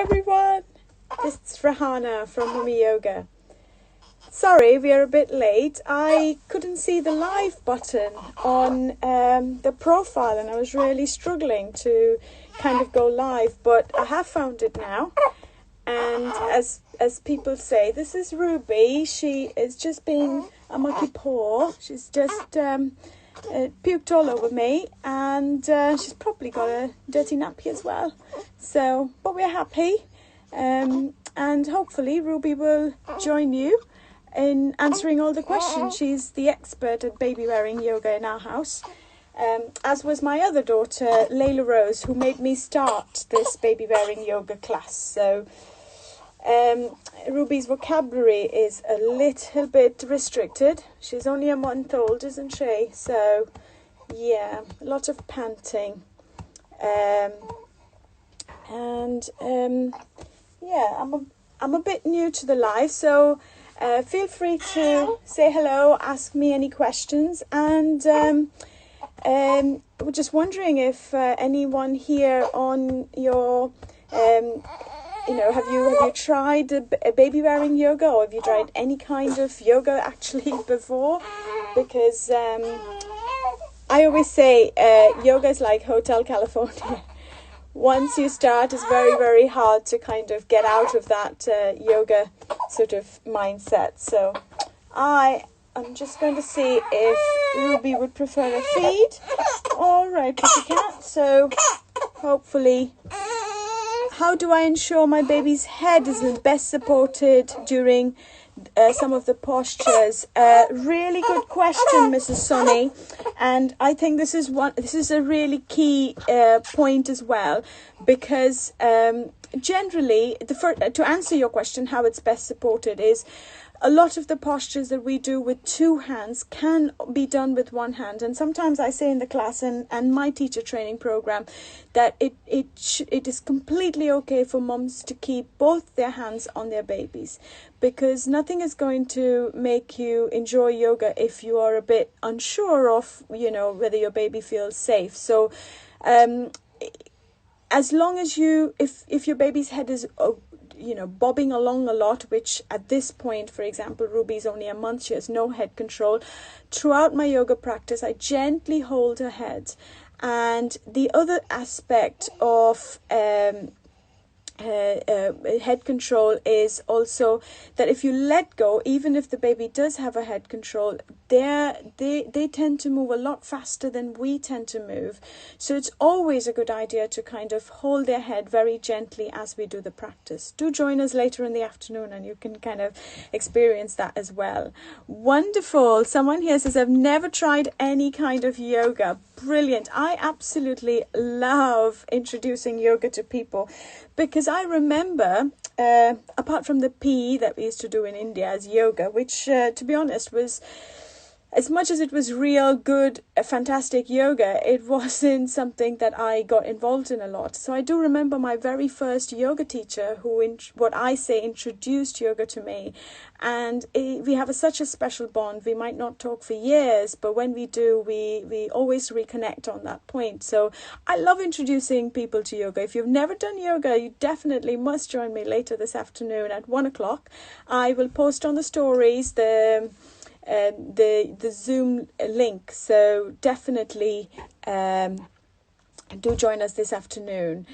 everyone, this is Rahana from MummyYoga. Sorry, we are a bit late. I couldn't see the live button on the profile and I was really struggling to kind of go live, but I have found it now. And as people say, this is Ruby. She is just being a monkey paw. She's just puked all over me, and she's probably got a dirty nappy as well. So, but we're happy, and hopefully Ruby will join you in answering all the questions. She's the expert at baby wearing yoga in our house, as was my other daughter, Layla Rose, who made me start this baby wearing yoga class. So Ruby's vocabulary is a little bit restricted. She's only a month old, isn't she? So yeah, a lot of panting. Yeah, I'm a bit new to the live, so feel free to say hello, ask me any questions, and we're just wondering if anyone here on your have you tried a baby wearing yoga, or have you tried any kind of yoga actually before? Because I always say yoga is like Hotel California. Once you start, it's very, very hard to kind of get out of that yoga sort of mindset. So I'm just going to see if Ruby would prefer a feed. All right, pussycat. So hopefully... How do I ensure my baby's head is best supported during some of the postures? Really good question, Mrs. Sonny. And I think this is a really key point as well, because generally, to answer your question, how it's best supported is, a lot of the postures that we do with two hands can be done with one hand. And sometimes I say in the class and my teacher training program that it is completely okay for mums to keep both their hands on their babies, because nothing is going to make you enjoy yoga if you are a bit unsure of, whether your baby feels safe. So as long as if your baby's head is bobbing along a lot, which at this point, for example, Ruby's only a month, she has no head control. Throughout my yoga practice, I gently hold her head. And the other aspect of head control is also that if you let go, even if the baby does have a head control, they tend to move a lot faster than we tend to move. So it's always a good idea to kind of hold their head very gently as we do the practice. Do join us later in the afternoon and you can kind of experience that as well. Wonderful. Someone here says, I've never tried any kind of yoga. Brilliant. I absolutely love introducing yoga to people, because I remember, apart from the PE that we used to do in India as yoga, which to be honest was, as much as it was real good, fantastic yoga, it wasn't something that I got involved in a lot. So I do remember my very first yoga teacher who, introduced yoga to me. And we have such a special bond. We might not talk for years, but when we do, we always reconnect on that point. So I love introducing people to yoga. If you've never done yoga, you definitely must join me later this afternoon at 1:00. I will post on the stories the Zoom link, so definitely do join us this afternoon,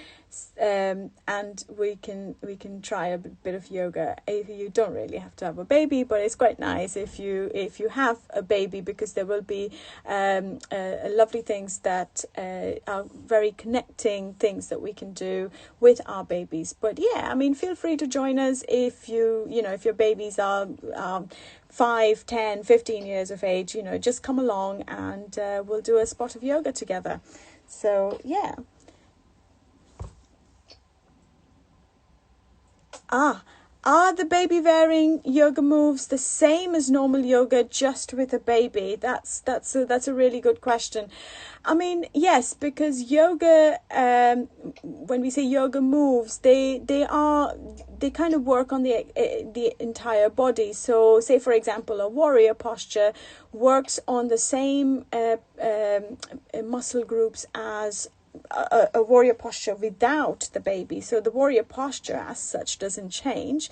and we can try a bit of yoga. You don't really have to have a baby, but it's quite nice if you have a baby, because there will be lovely things that are very connecting things that we can do with our babies. But yeah, I mean, feel free to join us if if your babies are 5, 10, 15 years of age, just come along and we'll do a spot of yoga together. So yeah. Are the baby wearing yoga moves the same as normal yoga, just with a baby? That's a really good question. I mean, yes, because yoga, when we say yoga moves, they kind of work on the entire body. So say, for example, a warrior posture works on the same muscle groups as a warrior posture without the baby. So the warrior posture as such doesn't change.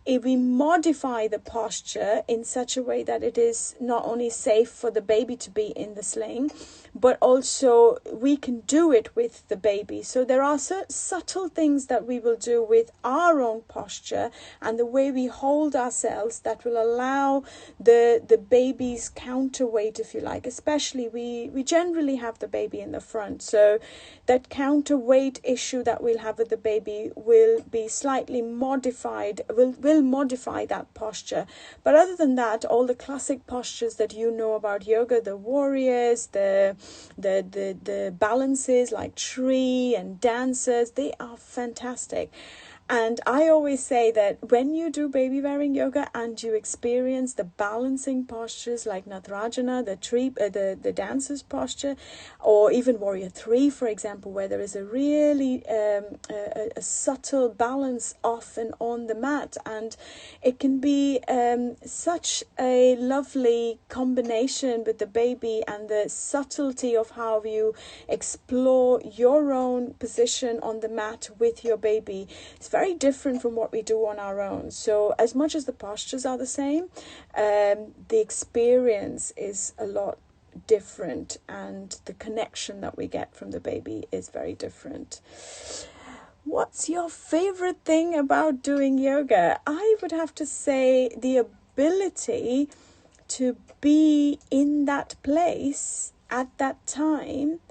If we modify the posture in such a way that it is not only safe for the baby to be in the sling, but also we can do it with the baby. So there are subtle things that we will do with our own posture and the way we hold ourselves that will allow the baby's counterweight, if you like. Especially we generally have the baby in the front, so that counterweight issue that we'll have with the baby will be slightly modified, will modify that posture. But other than that, all the classic postures that you know about yoga, the warriors, the balances like tree and dancers, they are fantastic. And I always say that when you do baby wearing yoga and you experience the balancing postures like Natarajana, the tree, the dancer's posture, or even Warrior 3, for example, where there is a really a subtle balance off and on the mat, and it can be such a lovely combination with the baby and the subtlety of how you explore your own position on the mat with your baby. It's very different from what we do on our own. So as much as the postures are the same, the experience is a lot different, and the connection that we get from the baby is very different. What's your favorite thing about doing yoga? I would have to say the ability to be in that place at that time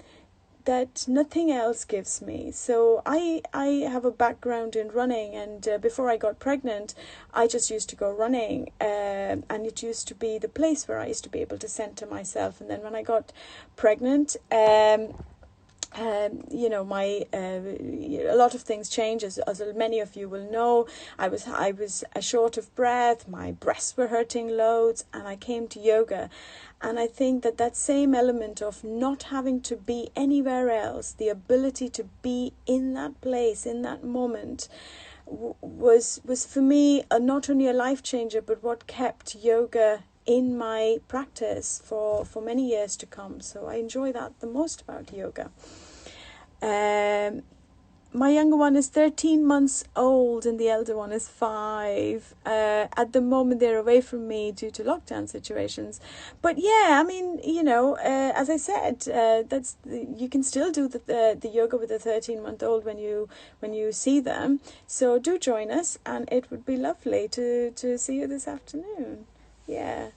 that nothing else gives me. So I have a background in running, and before I got pregnant, I just used to go running, and it used to be the place where I used to be able to center myself. And then when I got pregnant, a lot of things change, as many of you will know. I was short of breath, my breasts were hurting loads, and I came to yoga. And I think that same element of not having to be anywhere else, the ability to be in that place, in that moment, was for me not only a life changer, but what kept yoga in my practice for many years to come. So I enjoy that the most about yoga. My younger one is 13 months old and the elder one is 5. At the moment, they're away from me due to lockdown situations. But yeah, I mean, as I said, you can still do the yoga with a 13-month-old when you see them. So do join us, and it would be lovely to see you this afternoon. Yeah.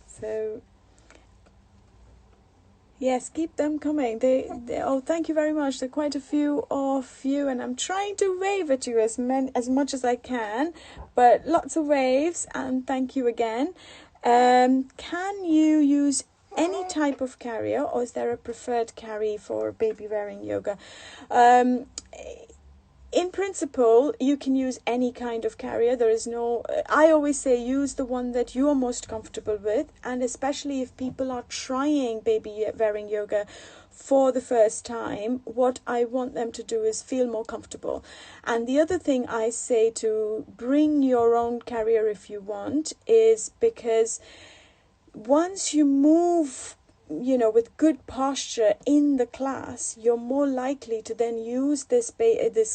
So yes, keep them coming. They thank you very much. There are quite a few of you, and I'm trying to wave at you as much as I can, but lots of waves, and thank you again. Can you use any type of carrier, or is there a preferred carry for baby wearing yoga? In principle, you can use any kind of carrier. There is no... I always say use the one that you are most comfortable with, and especially if people are trying baby wearing yoga for the first time, what I want them to do is feel more comfortable. And the other thing I say to bring your own carrier if you want, is because once you move with good posture in the class, you're more likely to then use this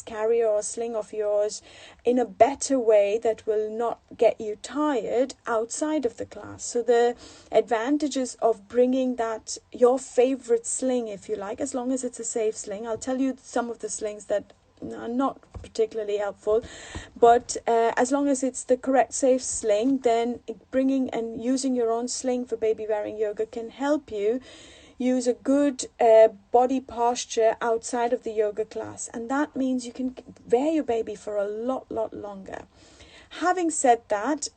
carrier or sling of yours in a better way that will not get you tired outside of the class. So the advantages of bringing that, your favorite sling, if you like, as long as it's a safe sling. I'll tell you some of the slings that are not particularly helpful, but as long as it's the correct safe sling, then bringing and using your own sling for baby wearing yoga can help you use a good body posture outside of the yoga class, and that means you can wear your baby for a lot longer. Having said that,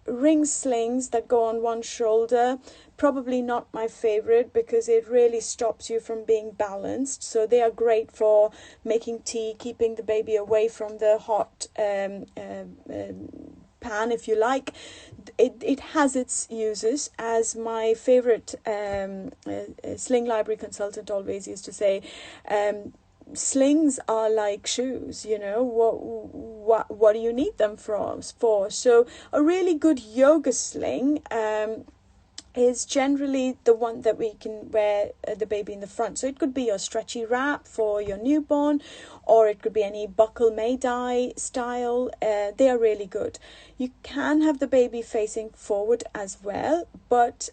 ring slings that go on one shoulder, probably not my favorite, because it really stops you from being balanced. So they are great for making tea, keeping the baby away from the hot pan, if you like. It has its uses, as my favorite sling library consultant always used to say. Slings are like shoes, what do you need them for? So a really good yoga sling is generally the one that we can wear the baby in the front. So it could be your stretchy wrap for your newborn, or it could be any buckle May-dye style. They are really good. You can have the baby facing forward as well, but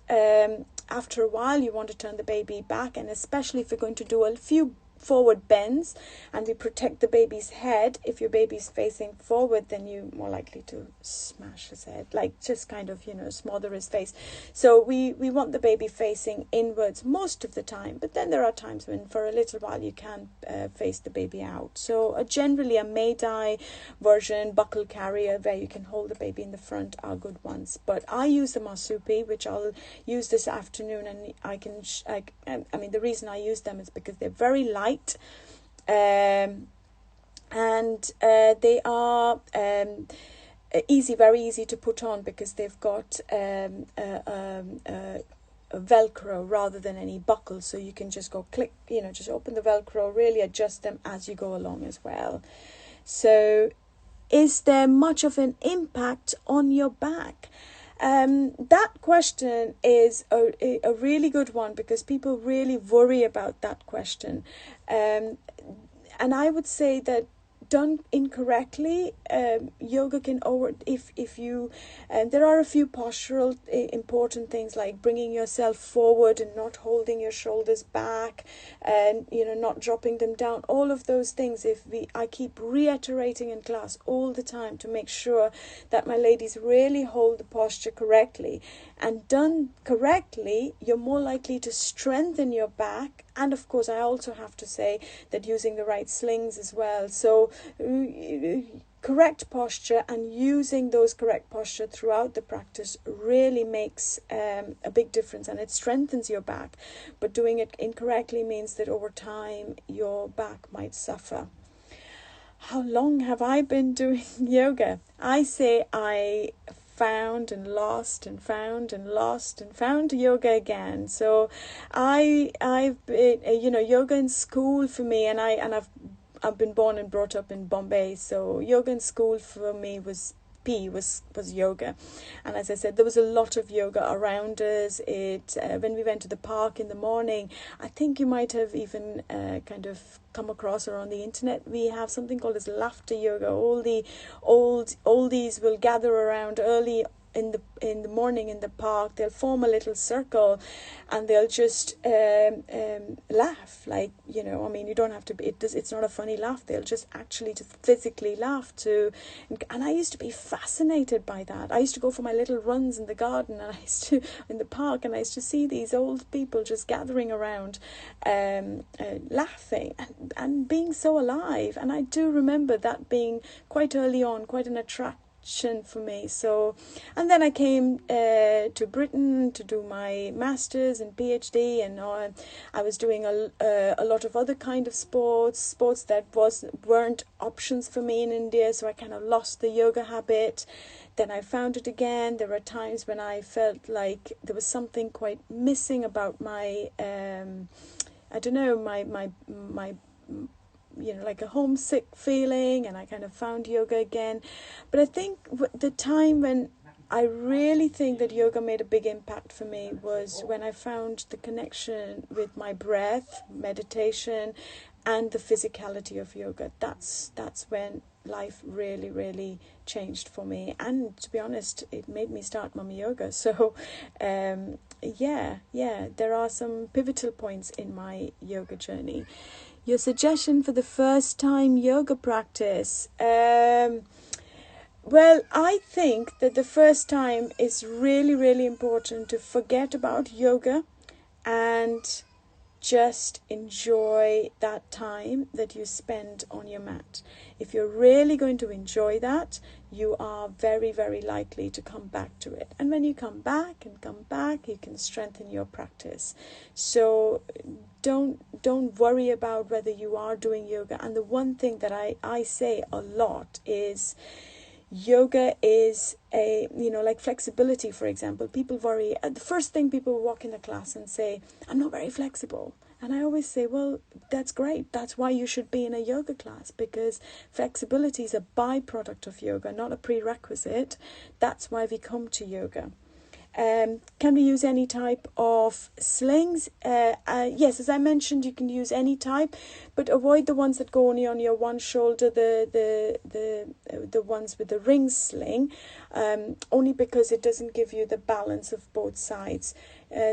after a while you want to turn the baby back, and especially if you're going to do a few forward bends and we protect the baby's head. If your baby's facing forward, then you're more likely to smash his head, like just kind of, smother his face. So we want the baby facing inwards most of the time, but then there are times when for a little while you can face the baby out. So generally a May-dye version, buckle carrier where you can hold the baby in the front are good ones. But I use the marsupi, which I'll use this afternoon, and the reason I use them is because they're very light. And they are very easy to put on because they've got a Velcro rather than any buckle, so you can just go click, just open the Velcro, really adjust them as you go along as well. So is there much of an impact on your back? That question is a really good one, because people really worry about that question. And I would say that done incorrectly, yoga can if you there are a few postural important things, like bringing yourself forward and not holding your shoulders back, and not dropping them down. All of those things, I keep reiterating in class all the time to make sure that my ladies really hold the posture correctly. And done correctly, you're more likely to strengthen your back. And of course, I also have to say that using the right slings as well. So correct posture and using those correct posture throughout the practice really makes a big difference, and it strengthens your back. But doing it incorrectly means that over time your back might suffer. How long have I been doing yoga? I say I found and lost and found and lost and found yoga again. So I've been, yoga in school for me, and I've been born and brought up in Bombay, so yoga in school for me was yoga. And as I said, there was a lot of yoga around us. When we went to the park in the morning, I think you might have even kind of come across, or on the internet, we have something called as laughter yoga. All the oldies will gather around early in the morning in the park. They'll form a little circle and they'll just laugh, like, you don't have to be, it's not a funny laugh, they'll just actually just physically laugh too. And I used to be fascinated by that. I used to go for my little runs in the garden, and in the park, and I used to see these old people just gathering around, laughing and being so alive. And I do remember that being quite early on quite an attraction for me. So, and then I came to Britain to do my master's and PhD, and I was doing a lot of other kind of sports that weren't options for me in India. So I kind of lost the yoga habit. Then I found it again. There were times when I felt like there was something quite missing about my like a homesick feeling, and I kind of found yoga again. But I think the time when I really think that yoga made a big impact for me was when I found the connection with my breath, meditation, and the physicality of yoga. That's when life really, really changed for me. And to be honest, it made me start MummyYoga. So there are some pivotal points in my yoga journey. Your suggestion for the first time yoga practice. Well, I think that the first time is really, really important to forget about yoga and just enjoy that time that you spend on your mat. If you're really going to enjoy that, you are very, very likely to come back to it. And when you come back, you can strengthen your practice. So don't worry about whether you are doing yoga. And the one thing that I say a lot is yoga is like flexibility, for example. People worry. The first thing people walk in the class and say, I'm not very flexible. And I always say, well, that's great. That's why you should be in a yoga class, because flexibility is a byproduct of yoga, not a prerequisite. That's why we come to yoga. Can we use any type of slings? Yes, as I mentioned, you can use any type, but avoid the ones that go only on your one shoulder, the ones with the ring sling, only because it doesn't give you the balance of both sides.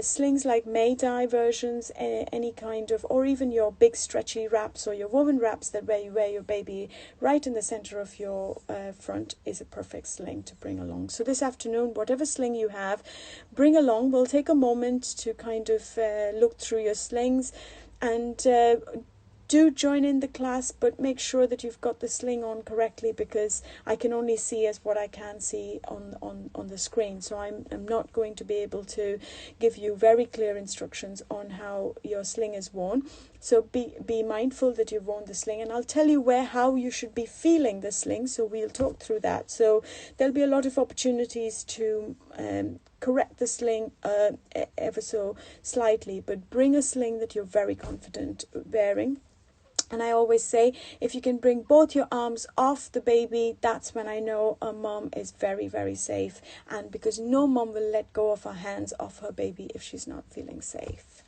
Slings like May-dye versions, any kind of, or even your big stretchy wraps or your woven wraps that where you wear your baby right in the center of your front is a perfect sling to bring along. So this afternoon, whatever sling you have, bring along. We'll take a moment to kind of look through your slings, and do join in the class, but make sure that you've got the sling on correctly, because I can only see as what I can see on the screen. So I'm not going to be able to give you very clear instructions on how your sling is worn. So be mindful that you've worn the sling, and I'll tell you how you should be feeling the sling. So we'll talk through that. So there'll be a lot of opportunities to correct the sling ever so slightly, but bring a sling that you're very confident wearing. And I always say, if you can bring both your arms off the baby, that's when I know a mom is very, very safe. And because no mom will let go of her hands off her baby if she's not feeling safe.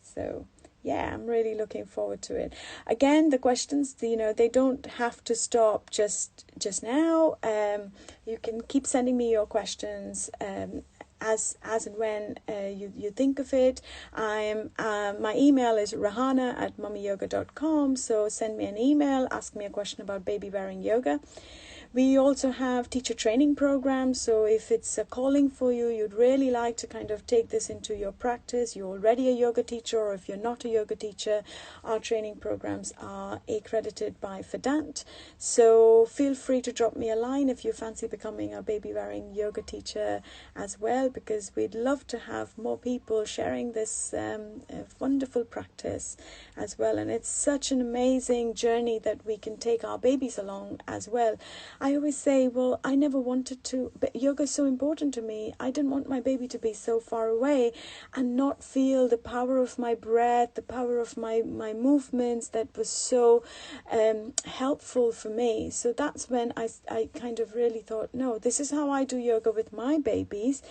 So yeah, I'm really looking forward to it. Again, the questions, they don't have to stop just now. You can keep sending me your questions as and when you think of it. My email is rahana@mummyyoga.com, so send me an email, ask me a question about baby wearing yoga. We also have teacher training programs, so if it's a calling for you, you'd really like to kind of take this into your practice, you're already a yoga teacher, or if you're not a yoga teacher, our training programs are accredited by Vedant. So feel free to drop me a line if you fancy becoming a baby wearing yoga teacher as well, because we'd love to have more people sharing this wonderful practice as well. And it's such an amazing journey that we can take our babies along as well. I always say, well, I never wanted to, but yoga is so important to me. I didn't want my baby to be so far away and not feel the power of my breath, the power of my movements. That was so helpful for me. So that's when I kind of really thought, no, this is how I do yoga with my babies,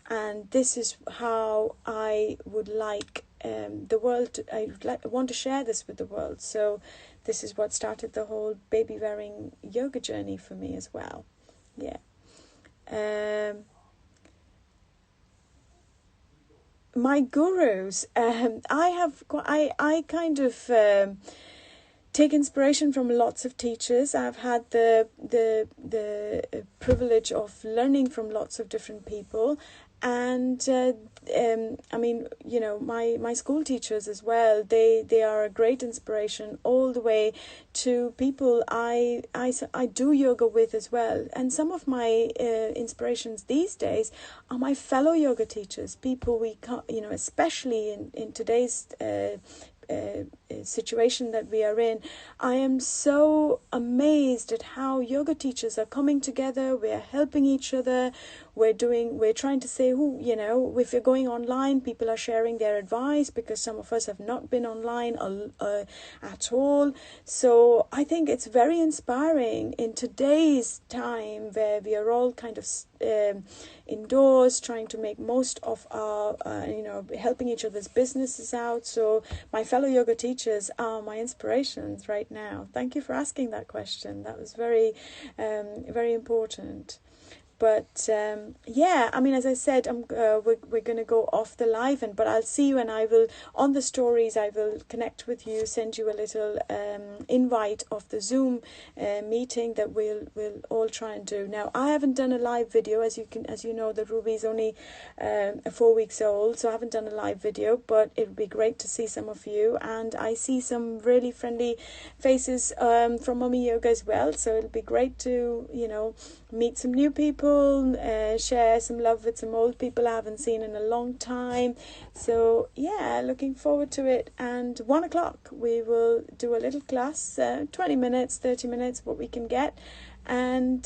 and this is how I would like the world. I want to share this with the world. So this is what started the whole baby wearing yoga journey for me as well. Yeah. My gurus. I kind of take inspiration from lots of teachers. I've had the privilege of learning from lots of different people. And I mean, my school teachers as well, they are a great inspiration, all the way to people I do yoga with as well. And some of my inspirations these days are my fellow yoga teachers, people especially in today's situation that we are in. I am so amazed at how yoga teachers are coming together. We're helping each other. We're trying to say if you're going online, people are sharing their advice, because some of us have not been online at all. So I think it's very inspiring in today's time, where we are all kind of indoors, trying to make most of our helping each other's businesses out. So my fellow yoga teachers are my inspirations right now. Thank you for asking that question. That was very very important. But I mean, as I said, we're going to go off the live, but I'll see you, and I will, on the stories, I will connect with you, send you a little invite of the Zoom meeting that we'll all try and do. Now, I haven't done a live video, as you know, that Ruby's only 4 weeks old, so I haven't done a live video, but it would be great to see some of you, and I see some really friendly faces from Mummy Yoga as well, so it'll be great to meet some new people, share some love with some old people I haven't seen in a long time. So yeah, looking forward to it. And 1 o'clock we will do a little class, 20 minutes, 30 minutes, what we can get. And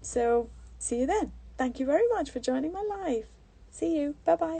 so see you then. Thank you very much for joining my live. See you. Bye bye.